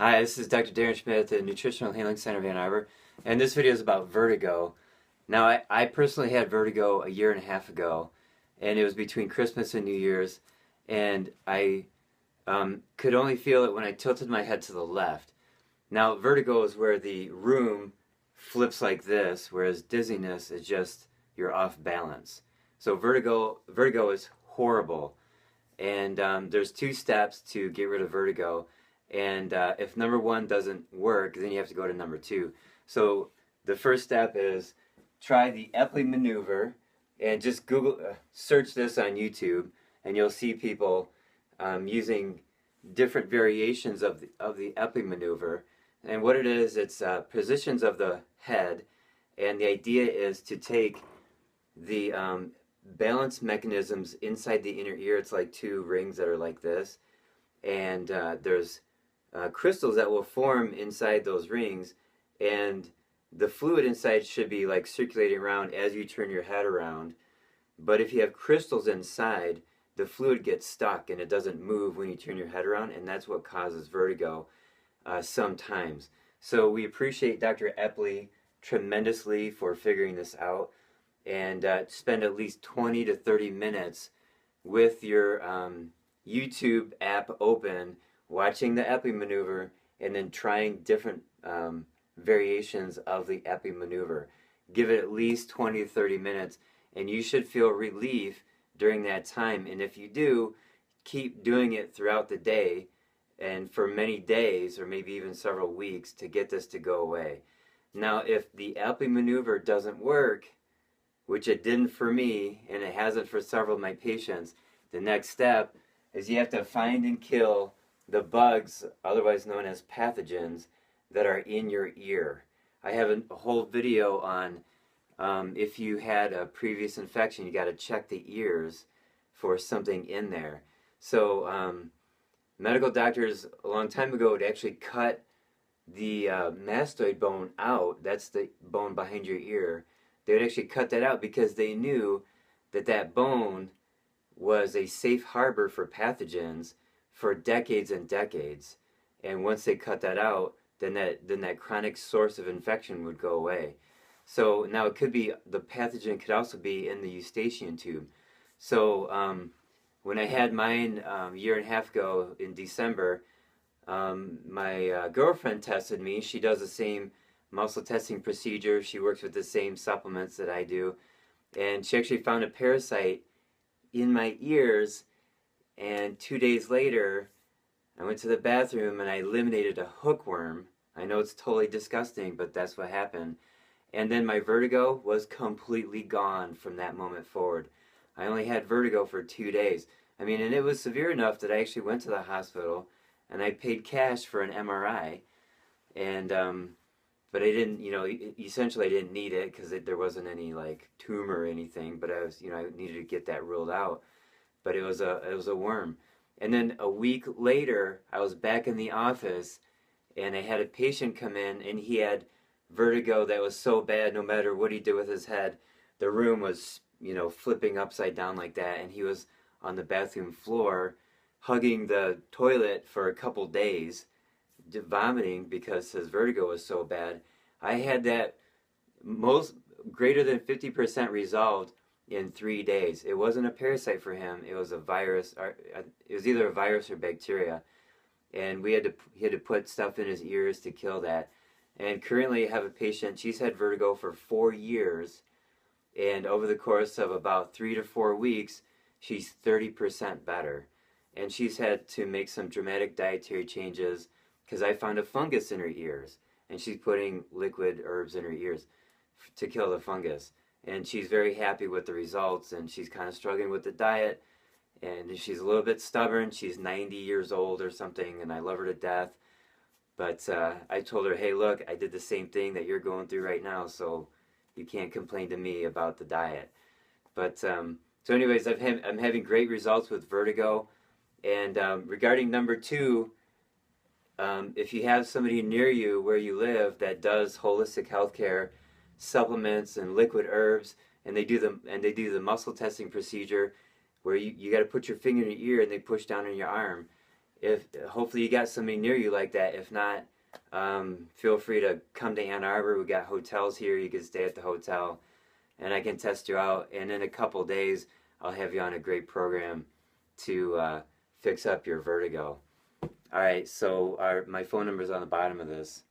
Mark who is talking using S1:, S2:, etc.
S1: Hi, this is Dr. Darren Schmidt at the Nutritional Healing Center of Ann Arbor, and this video is about vertigo. Now, I personally had vertigo a year and a half ago, and it was between Christmas and New Year's, and I could only feel it when I tilted my head to the left. Now, vertigo is where the room flips like this, whereas dizziness is just you're off balance. So vertigo is horrible, and there's two steps to get rid of vertigo. And if number one doesn't work, then you have to go to number two. So the first step is try the Epley Maneuver, and just search this on YouTube, and you'll see people using different variations of the Epley Maneuver. And what it is, it's positions of the head, and the idea is to take the balance mechanisms inside the inner ear. It's like two rings that are like this, and there's crystals that will form inside those rings, and the fluid inside should be like circulating around as you turn your head around. But if you have crystals inside, the fluid gets stuck and it doesn't move when you turn your head around, and that's what causes vertigo sometimes. So we appreciate Dr. Epley tremendously for figuring this out, and spend at least 20 to 30 minutes with your YouTube app open, watching the Epley Maneuver, and then trying different variations of the Epley Maneuver. Give it at least 20 to 30 minutes, and you should feel relief during that time. And if you do, keep doing it throughout the day and for many days, or maybe even several weeks, to get this to go away. Now, if the Epley Maneuver doesn't work, which it didn't for me, and it hasn't for several of my patients, the next step is you have to find and kill the bugs, otherwise known as pathogens, that are in your ear. I have a whole video on if you had a previous infection, you got to check the ears for something in there. So medical doctors a long time ago would actually cut the mastoid bone out. That's the bone behind your ear. They would actually cut that out because they knew that that bone was a safe harbor for pathogens for decades and decades. And once they cut that out, then that chronic source of infection would go away. So now it could be, the pathogen could also be in the eustachian tube. So when I had mine a year and a half ago in December, my girlfriend tested me. She does the same muscle testing procedure. She works with the same supplements that I do. And she actually found a parasite in my ears, and 2 days later, I went to the bathroom and I eliminated a hookworm. I know it's totally disgusting, but that's what happened. And then my vertigo was completely gone from that moment forward. I only had vertigo for 2 days. I mean, and it was severe enough that I actually went to the hospital and I paid cash for an MRI. And, but I didn't, essentially I didn't need it because there wasn't any like tumor or anything, but I needed to get that ruled out. But it was a worm. And then a week later, I was back in the office, and I had a patient come in, and he had vertigo that was so bad, no matter what he did with his head, the room was, flipping upside down like that, and he was on the bathroom floor, hugging the toilet for a couple days, vomiting because his vertigo was so bad. I had that greater than 50% resolved in 3 days. It wasn't a parasite for him. It was a virus. Or it was either a virus or bacteria, and he had to put stuff in his ears to kill that. And currently, I have a patient. She's had vertigo for 4 years, and over the course of about 3 to 4 weeks, she's 30% better. And she's had to make some dramatic dietary changes because I found a fungus in her ears, and she's putting liquid herbs in her ears to kill the fungus. And she's very happy with the results, and she's kind of struggling with the diet, and she's a little bit stubborn. She's 90 years old or something, and I love her to death. But I told her, hey, look, I did the same thing that you're going through right now, so you can't complain to me about the diet. But so anyways, I'm having great results with vertigo. And regarding number two, if you have somebody near you where you live that does holistic healthcare, supplements and liquid herbs, and they do the muscle testing procedure where you got to put your finger in your ear and they push down on your arm, if hopefully you got somebody near you like that. If not, feel free to come to Ann Arbor. We got hotels here. You can stay at the hotel, and I can test you out. And in a couple days, I'll have you on a great program to fix up your vertigo. All right, so my phone number is on the bottom of this.